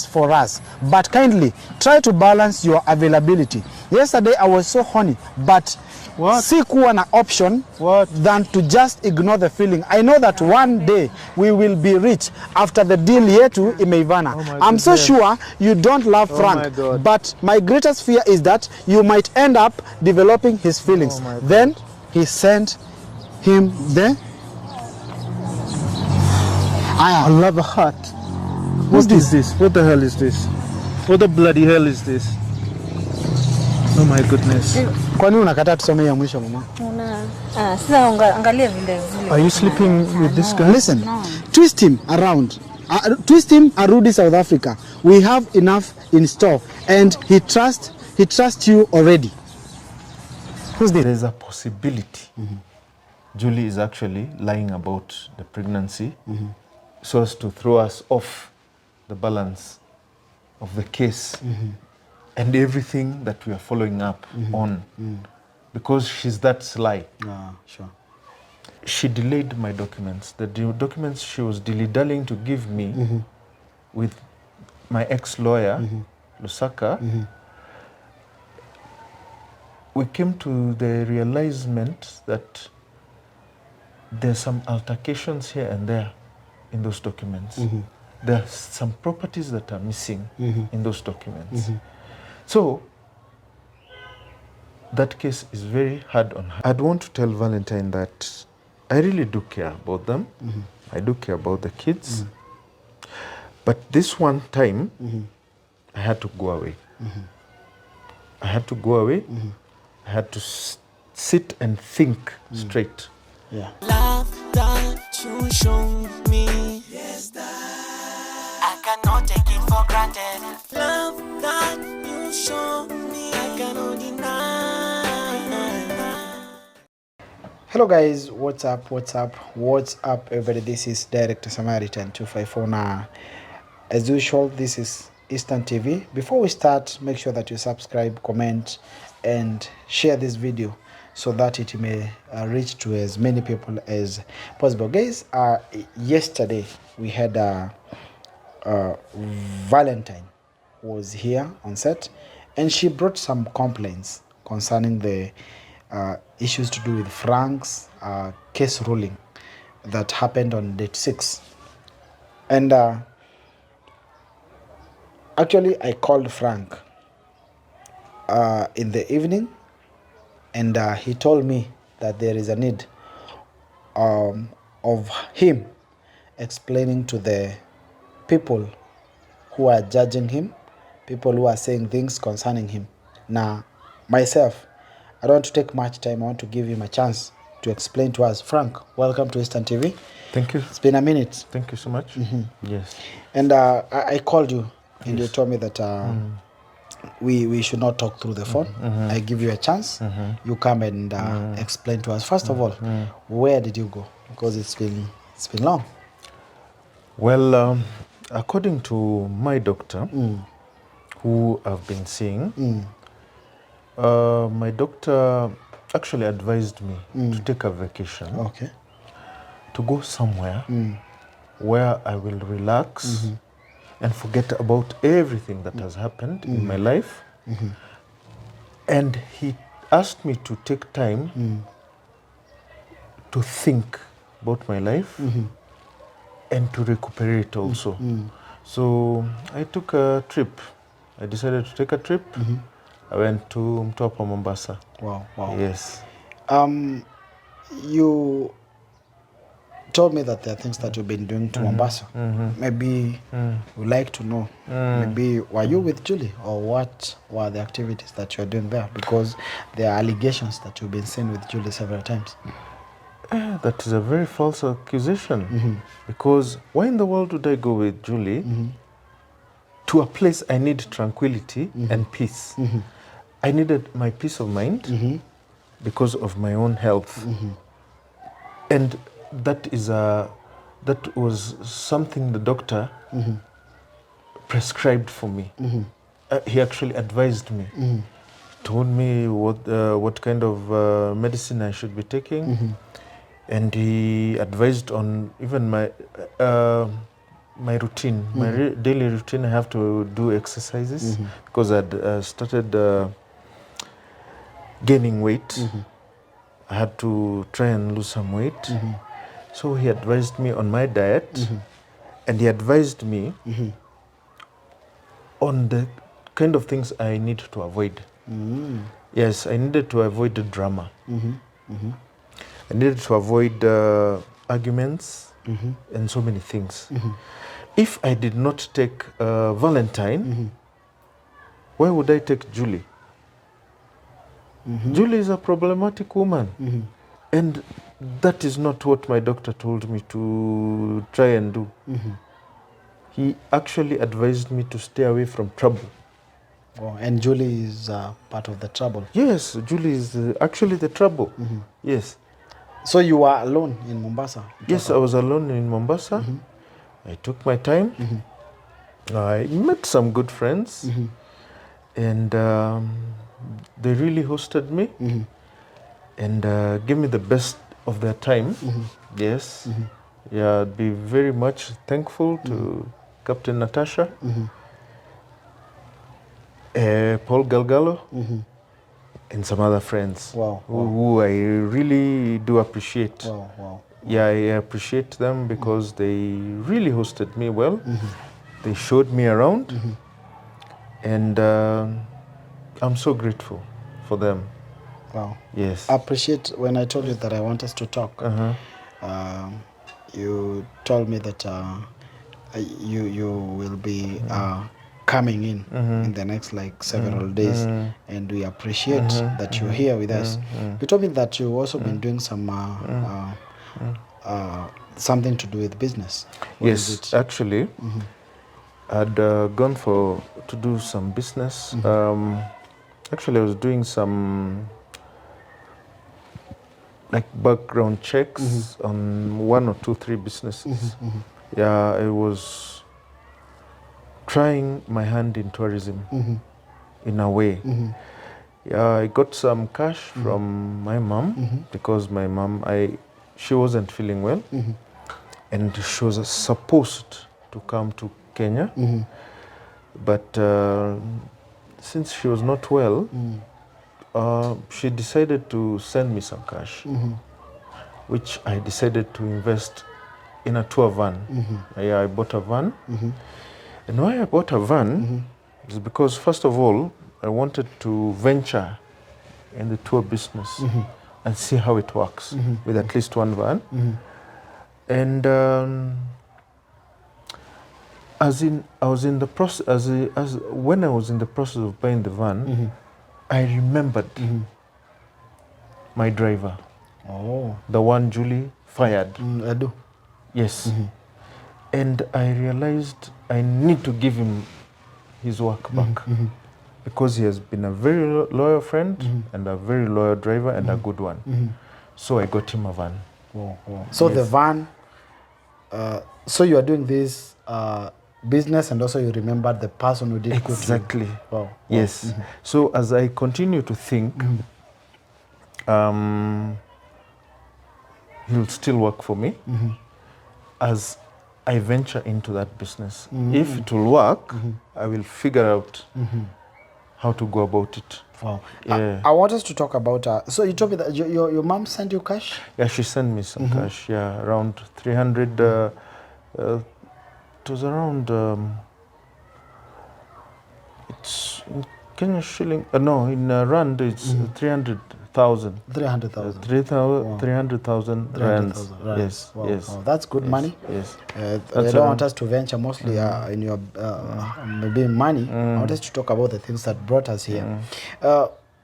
for us, but kindly try to balance your availability. Yesterday I was so horny, but si kuwa na option than to just ignore the feeling. I know that one day we will be rich after the deal yetu imeivana. I'm so sure you don't love Frank, but my greatest fear is that you might end up developing his feelings. Then he sent him there. I love a heart. What is this? What the hell is this? What the bloody hell is this? Oh my goodness. Kwa nini unakataa tusome ya mwisho mama? Sasa angalia vile vile. Are you sleeping with this guy? Listen, twist him around. Twist him arudi South Africa. We have enough in store and he trusts you already. Who's this? There's a possibility Julie is actually lying about the pregnancy so as to throw us off the balance of the case and everything that we are following up on because she's that sly. Sure. She delayed my documents. The documents she was dilly-dallying to give me with my ex-lawyer, Lusaka, we came to the realization that there's some altercations here and there in those documents. There are some properties that are missing in those documents. So, that case is very hard on her. I'd want to tell Valentine that I really do care about them. I do care about the kids. But this one time, I had to go away. I had to go away. I had to sit and think straight. Yeah. Love that you show me, yes, that I cannot take it for granted. Love that you show me, I cannot deny. Hello guys, what's up everybody? This is Director Samaritan 254 now. As usual, this is Eastern TV. Before we start, make sure that you subscribe, comment and share this video so that it may reach to as many people as possible. Guys, yesterday we had Valentine was here on set and she brought some complaints concerning the issues to do with Frank's case ruling that happened on date 6. And actually I called Frank in the evening and he told me that there is a need of him explaining to the people who are judging him, people who are saying things concerning him. Now, myself, I don't want to take much time. I want to give him a chance to explain to us. Frank, welcome to Eastern TV. Thank you. It's been a minute. Thank you so much. Yes. And I called you and you told me that we should not talk through the phone. I give you a chance. You come and explain to us. First of all, where did you go? Because it's been long. Well, according to my doctor, who I've been seeing, my doctor actually advised me to take a vacation. Okay. To go somewhere where I will relax and forget about everything that has happened in my life. And he asked me to take time to think about my life and to recuperate also. So I took a trip. I decided to take a trip. I went to Mtwapa, Mombasa. Wow. Yes. You told me that there are things that you've been doing to Mombasa. Maybe we'd like to know. Maybe were you with Julie, or what were the activities that you're doing there? Because there are allegations that you've been seen with Julie several times. That is a very false accusation. Because why in the world would I go with Julie to a place I need tranquility and peace? I needed my peace of mind because of my own health. And that was something the doctor prescribed for me. He actually advised me, told me what kind of medicine I should be taking, and he advised on even my routine, my daily routine. I have to do exercises because I'd started gaining weight. I had to try and lose some weight. So he advised me on my diet, and he advised me on the kind of things I need to avoid. Yes, I needed to avoid the drama. I needed to avoid arguments and so many things. If I did not take Valentine, why would I take Julie? Julie is a problematic woman. And that is not what my doctor told me to try and do. He actually advised me to stay away from trouble. Oh, and Julie is part of the trouble. Yes, Julie is actually the trouble. Yes. So you were alone in Mombasa? Yes, I was alone in Mombasa. I took my time. I met some good friends. And they really hosted me and gave me the best of their time. Yes. Yeah, I'd be very much thankful to Captain Natasha, Paul Galgalo, and some other friends who I really do appreciate. Yeah, I appreciate them because they really hosted me well. They showed me around, and I'm so grateful for them. Wow. Yes. I appreciate when I told you that I want us to talk. You told me that you will be coming in the next like several days, and we appreciate that you're here with us. You told me that you've also been doing some something to do with business. What is Yes, it? actually, I'd gone to do some business. Actually, I was doing some like background checks on 1 or 2, 3 businesses. Yeah, I was trying my hand in tourism in a way. Yeah, I got some cash from my mom because my mom, she wasn't feeling well, and she was supposed to come to Kenya, but since she was not well, she decided to send me some cash, which I decided to invest in a tour van. Yeah, I bought a van. And why I bought a van is because, first of all, I wanted to venture in the tour business and see how it works with at least one van. And I was in the process, when I was in the process of buying the van, I remembered my driver, the one Julie fired. I do. Yes. And I realized I need to give him his work back because he has been a very loyal friend and a very loyal driver and a good one. So I got him a van. So the van, so you are doing this business, and also you remembered the person who did Exactly. good to you. Yes. So as I continue to think, he'll still work for me as I venture into that business. If it will work, I will figure out how to go about it. Wow. Yeah. I want us to talk about, so you told me that your mom sent you cash? Yeah, she sent me some cash, yeah, around 300, it was around, it's in Kenya shilling, no, in rand it's 300,000. 300,000. 300,000 rands. Yes, Wow. yes. Wow. That's good money. Yes. I don't want us to venture mostly in your maybe money. I want us to talk about the things that brought us here.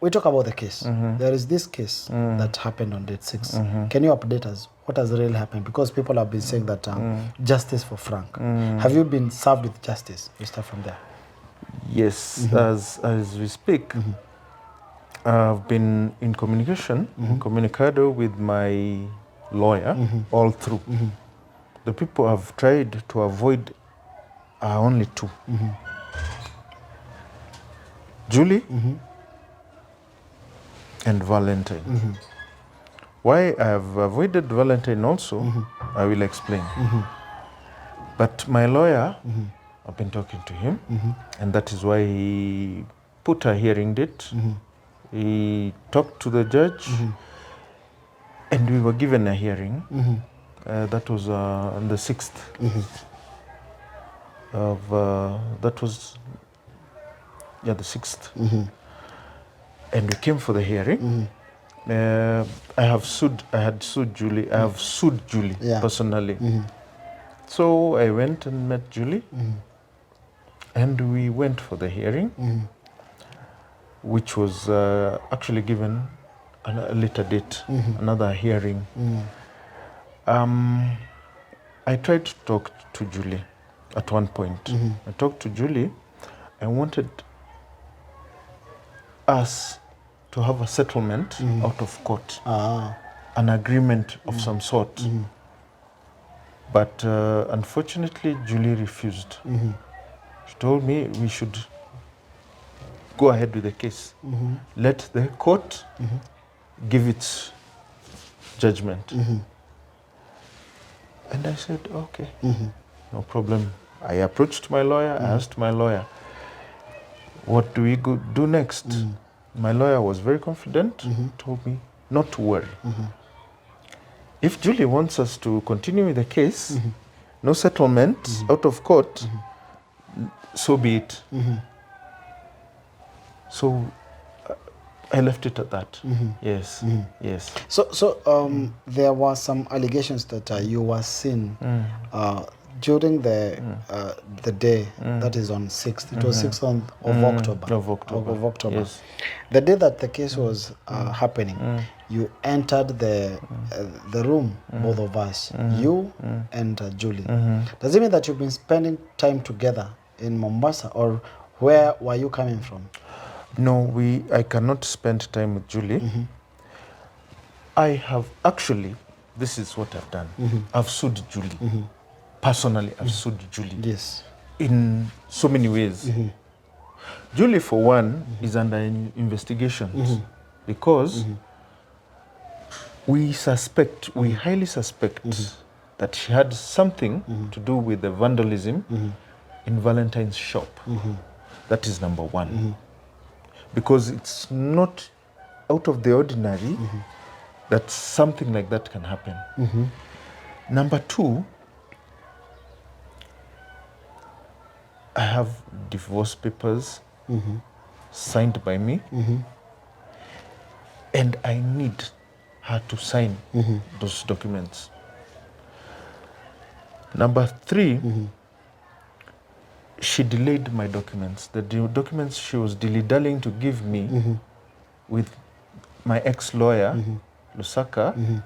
We talk about the case. There is this case that happened on date 6. Can you update us? What has really happened? Because people have been saying that justice for Frank. Have you been served with justice? We start from there. Yes, as we speak, I've been in communication, communicado with my lawyer all through. The people I've tried to avoid are only 2. Julie and Valentine. Why I have avoided Valentine also, I will explain. But my lawyer, I've been talking to him, and that is why he put a hearing date. He talked to the judge, and we were given a hearing. That was on the 6th of, that was, the 6th. And we came for the hearing. I had sued Julie. I have sued Julie personally. So I went and met Julie, and we went for the hearing, which was actually given a later date, another hearing. I tried to talk to Julie at one point. I talked to Julie. I wanted us to have a settlement out of court, an agreement of some sort. But unfortunately, Julie refused. She told me we should go ahead with the case. Let the court give its judgment. And I said, okay, no problem. I approached my lawyer. I asked my lawyer, what do we do next? My lawyer was very confident, told me not to worry. If Julie wants us to continue with the case, no settlement out of court, so be it. So I left it at that. Yes, yes. So there were some allegations that you were seen during the day that is on 6th. It was 6th of October. Of October. Yes. The day that the case was happening, you entered the room, both of us, you and Julie. Does it mean that you've been spending time together in Mombasa, or where were you coming from? No, I cannot spend time with Julie. I have actually, this is what I've done. I've sued Julie. Personally, I've sued Julie. Yes. In so many ways. Julie, for one, is under investigation because we highly suspect that she had something to do with the vandalism in Valentine's shop. That is number one. Because it's not out of the ordinary that something like that can happen. Number two, I have divorce papers signed by me, and I need her to sign those documents. Number three, she delayed my documents. The documents she was dilly-dallying to give me with my ex-lawyer, Lusaka,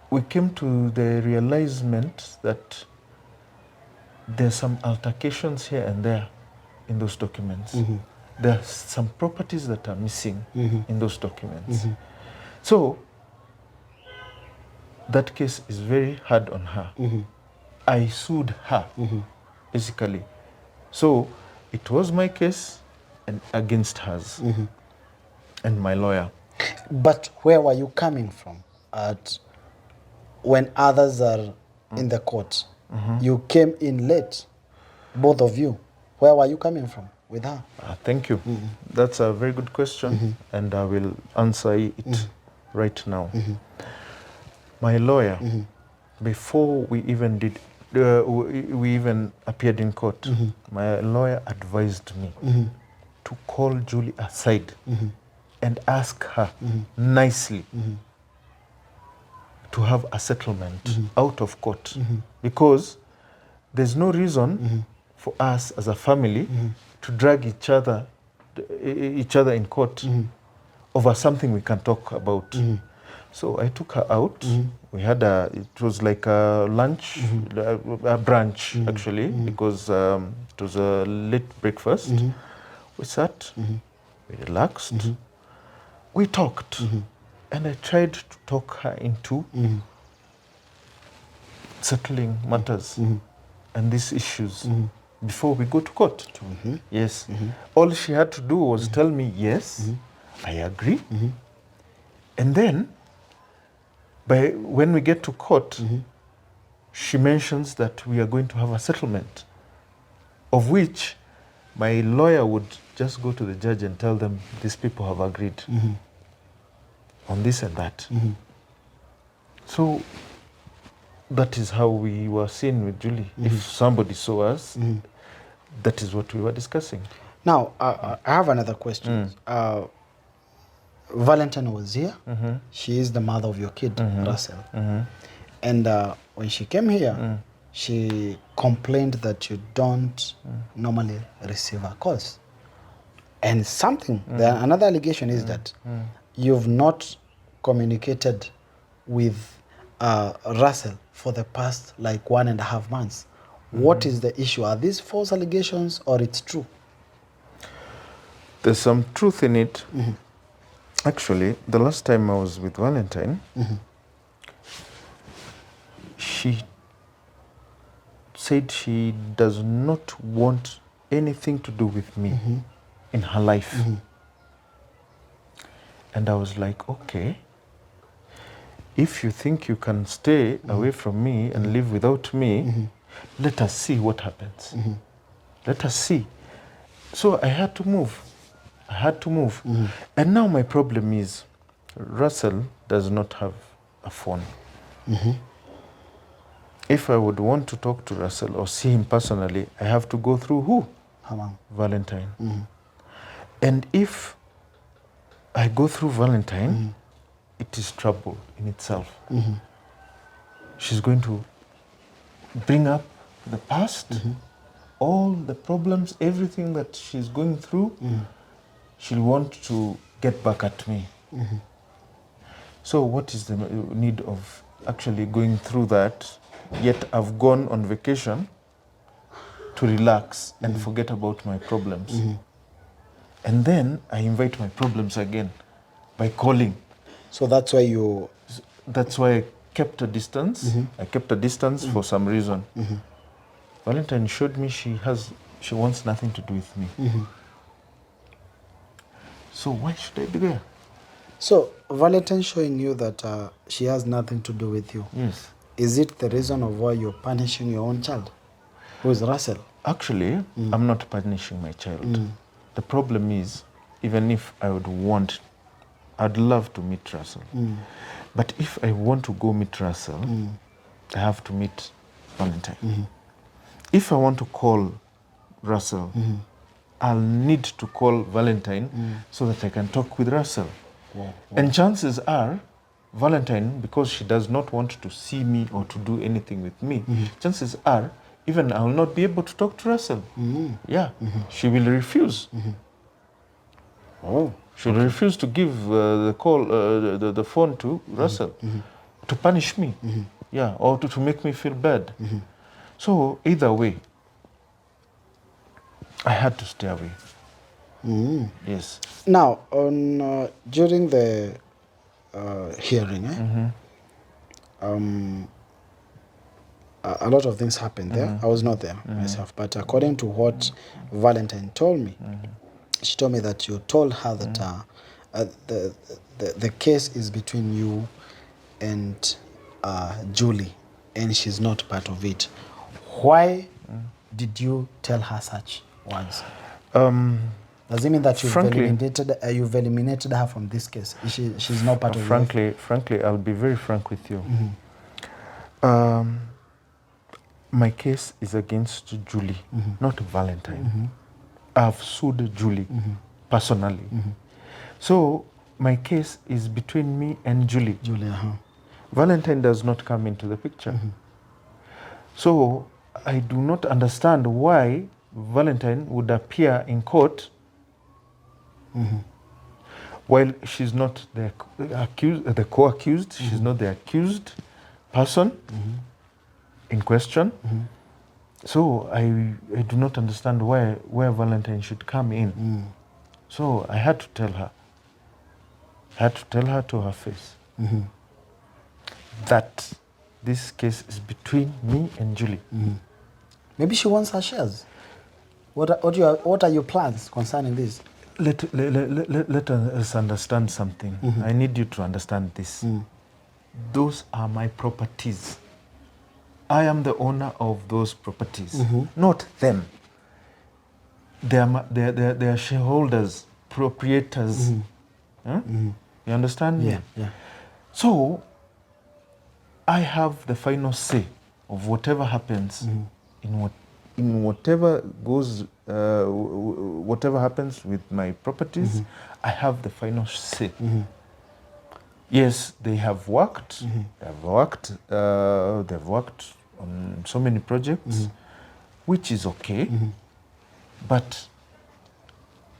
we came to the realization that there's some altercations here and there in those documents. There are some properties that are missing in those documents. So that case is very hard on her. I sued her, basically. So it was my case and against hers and my lawyer. But where were you coming from when others are in the court? You came in late, both of you. Where were you coming from with her? Thank you. That's a very good question, and I will answer it right now. My lawyer, before we even did, we even appeared in court, my lawyer advised me to call Julie aside and ask her nicely to have a settlement out of court, because there's no reason for us as a family to drag each other in court over something we can talk about. So I took her out. We had it was like a lunch, a brunch actually, because it was a late breakfast. We sat, we relaxed, we talked, and I tried to talk her into settling matters and these issues before we go to court. Yes. All she had to do was tell me, yes, I agree. And then, when we get to court, she mentions that we are going to have a settlement, of which my lawyer would just go to the judge and tell them these people have agreed on this and that. So that is how we were seen with Julie. If somebody saw us, that is what we were discussing. Now, I have another question. Valentine was here. She is the mother of your kid, Russell. And when she came here, she complained that you don't normally receive her calls. And something, another allegation is that you've not communicated with Russell for the past like 1.5 months. What is the issue? Are these false allegations or it's true? There's some truth in it. Actually, the last time I was with Valentine, she said she does not want anything to do with me in her life. And I was like, okay, if you think you can stay away from me and live without me, let us see what happens. Let us see. So I had to move. And now my problem is, Russell does not have a phone. If I would want to talk to Russell or see him personally, I have to go through who? Valentine. And if I go through Valentine, it is trouble in itself. She's going to bring up the past, all the problems, everything that she's going through, she'll want to get back at me. So what is the need of actually going through that? Yet I've gone on vacation to relax and forget about my problems. And then I invite my problems again by calling. So that's why you... That's why I kept a distance. I kept a distance for some reason. Valentine showed me she wants nothing to do with me. So why should I be there? So Valentine showing you that she has nothing to do with you. Yes. Is it the reason of why you're punishing your own child, who is Russell? Actually, I'm not punishing my child. The problem is, even if I would want, I'd love to meet Russell. But if I want to go meet Russell, I have to meet Valentine. If I want to call Russell, I'll need to call Valentine so that I can talk with Russell. And chances are, Valentine, because she does not want to see me or to do anything with me, chances are, even I will not be able to talk to Russell. Yeah, she will refuse. She will refuse to give the call, the phone to Russell, to punish me, yeah, or to make me feel bad. So either way, I had to stay away. Yes. Now, on during the hearing, a lot of things happened there. I was not there myself, but according to what Valentine told me, she told me that you told her that the case is between you and Julie, and she's not part of it. Why did you tell her such words? Does it mean that you've eliminated her from this case? She's not part of it? Frankly, I'll be very frank with you. My case is against Julie, not Valentine. I've sued Julie personally. So my case is between me and Julie. Valentine does not come into the picture. So I do not understand why Valentine would appear in court while she's not the accused, the co-accused. She's not the accused person in question. So I do not understand where Valentine should come in. So I had to tell her. I had to tell her to her face that this case is between me and Julie. Maybe she wants her shares. What are your plans concerning this? Let us understand something. I need you to understand this. Those are my properties. I am the owner of those properties, not them. They are shareholders, proprietors. Huh? You understand me? Yeah. So I have the final say of whatever happens in whatever goes, whatever happens with my properties. I have the final say. Yes, they have worked. They've worked. They've worked on so many projects, which is okay. But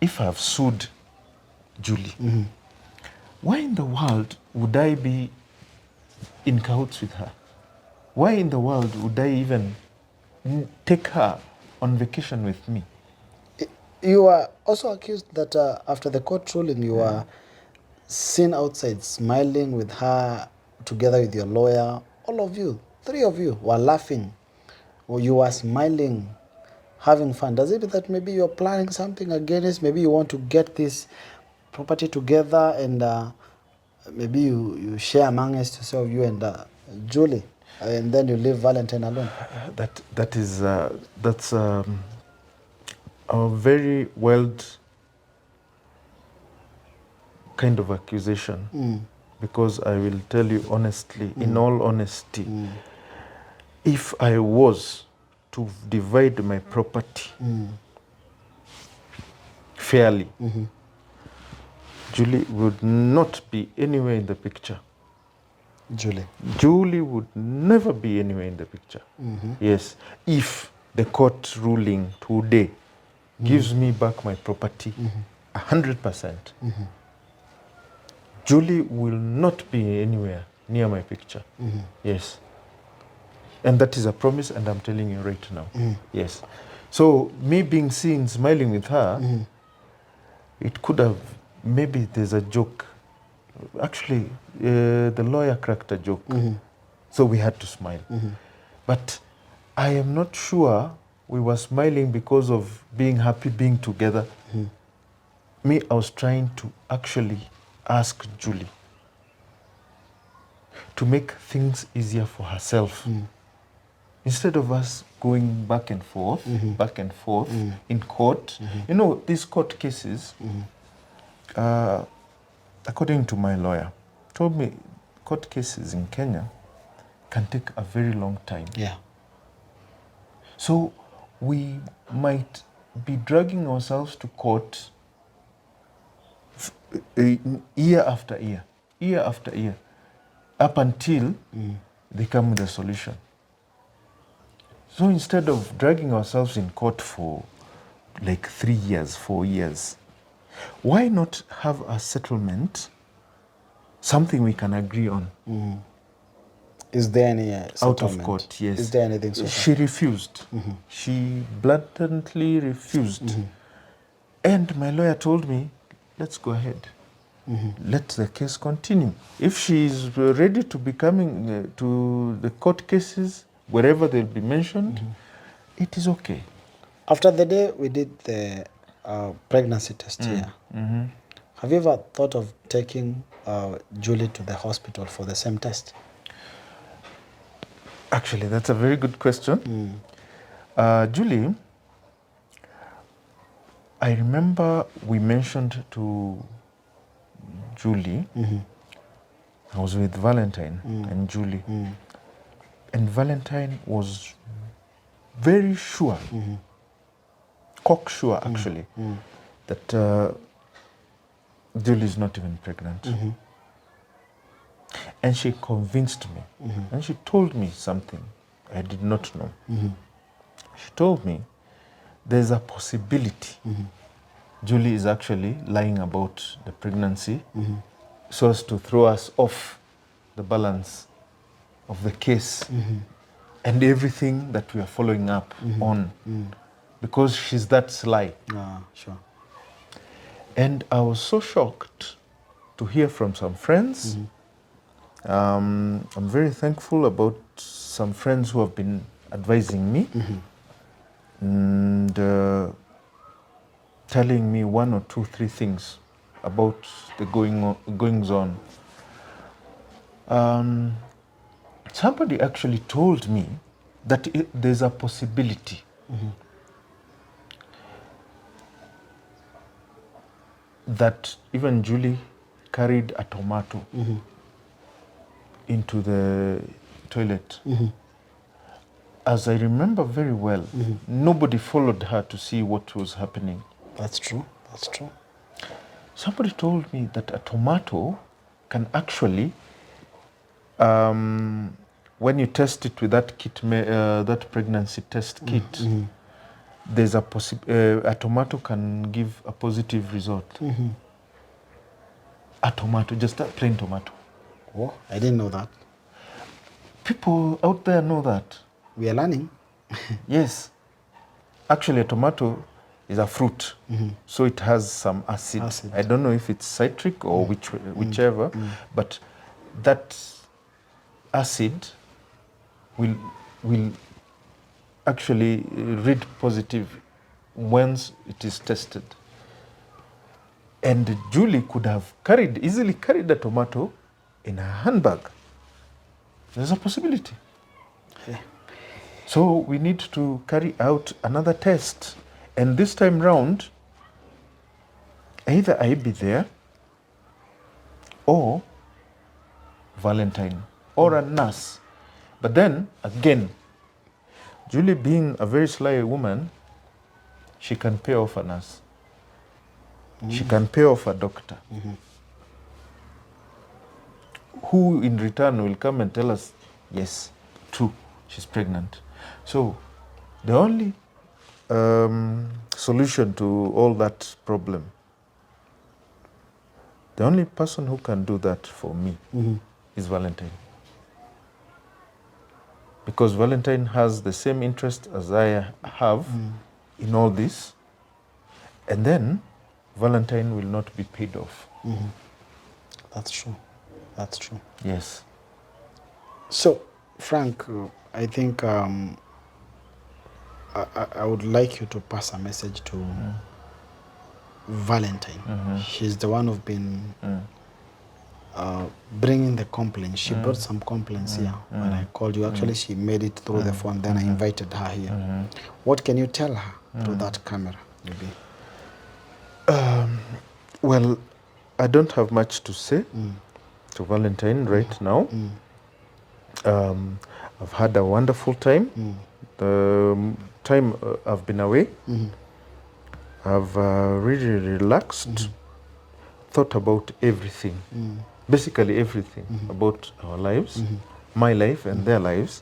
if I've sued Julie, why in the world would I be in cahoots with her? Why in the world would I even take her on vacation with me? You are also accused that after the court ruling, you were seen outside smiling with her together with your lawyer. All of you, 3 of you, were laughing. Or you were smiling, having fun. Does it mean that maybe you're planning something against? Maybe you want to get this property together and maybe you share amongst yourself, you and Julie, and then you leave Valentine alone? That's a very wild kind of accusation, because I will tell you honestly, in all honesty, if I was to divide my property fairly, Julie would not be anywhere in the picture. Julie would never be anywhere in the picture. Yes, if the court ruling today gives me back my property 100%, Julie will not be anywhere near my picture. Yes. And that is a promise, and I'm telling you right now. Yes. So me being seen smiling with her, it could have, maybe there's a joke. Actually, the lawyer cracked a joke. So we had to smile. But I am not sure we were smiling because of being happy, being together. Me, I was trying to actually ask Julie to make things easier for herself. Instead of us going back and forth in court. You know, these court cases, according to my lawyer, told me court cases in Kenya can take a very long time. Yeah. So we might be dragging ourselves to court year after year, up until they come with a solution. So instead of dragging ourselves in court for like 3 years, 4 years, why not have a settlement, something we can agree on? Is there any settlement? Out of court, yes. Is there anything so far? She refused. She blatantly refused. And my lawyer told me, let's go ahead. Let the case continue. If she is ready to be coming to the court cases, wherever they'll be mentioned, it is okay. After the day we did the pregnancy test here, have you ever thought of taking Julie to the hospital for the same test? Actually, that's a very good question. Julie, I remember we mentioned to Julie, I was with Valentine and Julie, and Valentine was very sure, cocksure actually, that Julie is not even pregnant. And she convinced me, and she told me something I did not know. She told me there's a possibility Julie is actually lying about the pregnancy so as to throw us off the balance of the case and everything that we are following up on, because she's that sly. Sure. And I was so shocked to hear from some friends. I'm very thankful about some friends who have been advising me and telling me 1 or 2, 3 things about the goings on. Somebody actually told me that there's a possibility that even Julie carried a tomato into the toilet. As I remember very well, nobody followed her to see what was happening. That's true. That's true. Somebody told me that a tomato can actually, when you test it with that kit, that pregnancy test kit, there's a tomato can give a positive result. A tomato, just a plain tomato. Oh, I didn't know that. People out there know that. We are learning. Yes. Actually, a tomato is a fruit, so it has some acid. I don't know if it's citric or whichever, but that acid will actually read positive once it is tested. And Julie could have easily carried a tomato in her handbag. There's a possibility. Yeah. So we need to carry out another test. And this time round, either I be there or Valentine or a nurse. But then, again, Julie being a very sly woman, she can pay off a nurse. She can pay off a doctor. Who in return will come and tell us, yes, true, she's pregnant. So the only solution to all that problem, the only person who can do that for me is Valentine. Because Valentine has the same interest as I have in all this. And then Valentine will not be paid off. That's true. That's true. Yes. So, Frank, I think I would like you to pass a message to Valentine. She's the one who's been bringing the complaints. She brought some complaints here when I called you. Actually, she made it through the phone. Then I invited her here. What can you tell her through that camera, maybe? Well, I don't have much to say to Valentine right now. I've had a wonderful time. The time I've been away, I've really relaxed, thought about everything, basically everything about our lives, my life and their lives.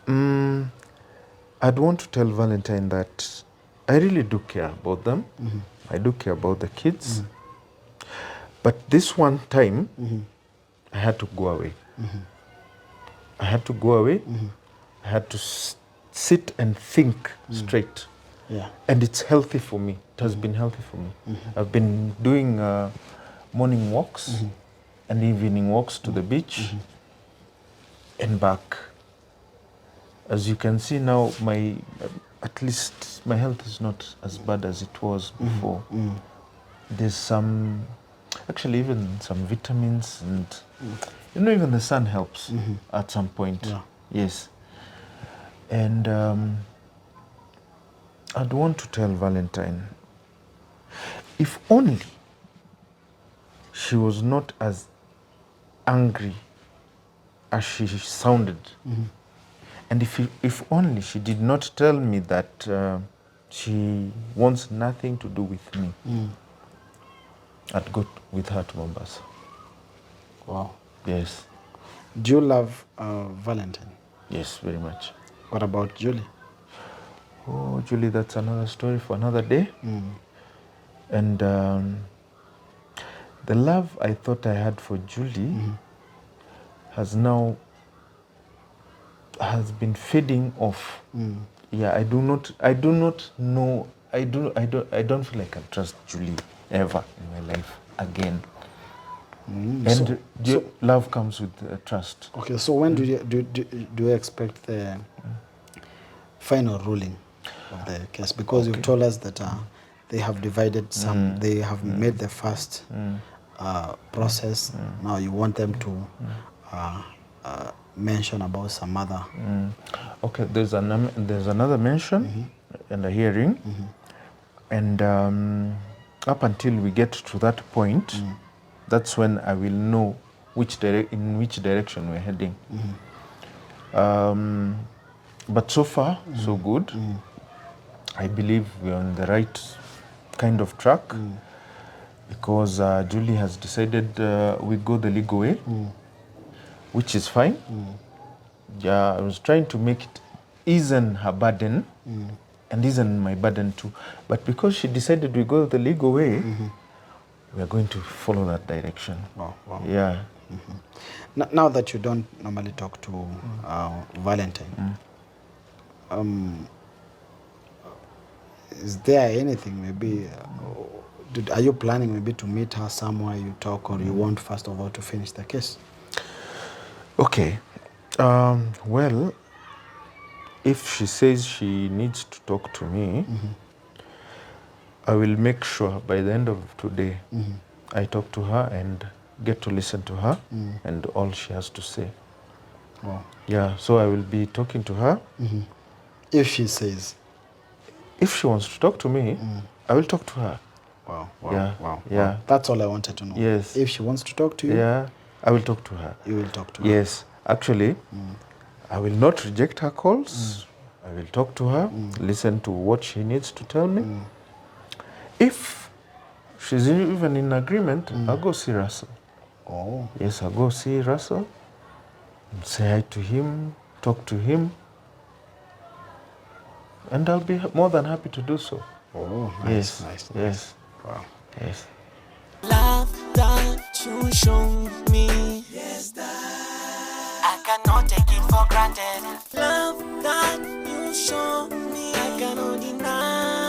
I'd want to tell Valentine that I really do care about them. I do care about the kids. But this one time, I had to go away. I had to go away. I had to sit and think straight. Yeah. And it's healthy for me. It has been healthy for me. I've been doing morning walks and evening walks to the beach and back. As you can see now, at least my health is not as bad as it was before. There's some, actually even some vitamins and, even the sun helps at some point. Yeah. Yes. And I'd want to tell Valentine, if only she was not as angry as she sounded, and if only she did not tell me that she wants nothing to do with me, I'd go with her to Mombasa. Wow. Yes. Do you love Valentine? Yes, very much. What about Julie? Oh, Julie, that's another story for another day. And the love I thought I had for Julie has been fading off. Yeah, I don't feel like I trust Julie ever in my life again. And love comes with trust. Okay, so when do you expect the final ruling of the case? Because you've told us that they have divided some, they have made the first process. Now you want them to mention about some other. Okay, there's another mention and a hearing, and up until we get to that point, that's when I will know in which direction we're heading. But so far, so good. I believe we're on the right kind of track, because Julie has decided we go the legal way, which is fine. Yeah, I was trying to make it easen her burden and easen my burden too. But because she decided we go the legal way, we are going to follow that direction. Wow. Yeah. Now that you don't normally talk to Valentine, is there anything maybe, are you planning maybe to meet her somewhere, you talk, or you want first of all to finish the case? Okay. Well, if she says she needs to talk to me, I will make sure by the end of today I talk to her and get to listen to her and all she has to say. Wow. Yeah, so I will be talking to her. If she says. If she wants to talk to me, I will talk to her. Wow. Yeah. That's all I wanted to know. Yes. If she wants to talk to you, yeah, I will talk to her. You will talk to her. Yes, actually, I will not reject her calls. I will talk to her, listen to what she needs to tell me. If she's even in agreement, I'll go see Russell. Oh. Yes, I'll go see Russell, and say hi to him, talk to him, and I'll be more than happy to do so. Oh, nice. Yes. Wow. Yes. Love that you show me, yes, that I cannot take it for granted. Love that you show me, I cannot deny.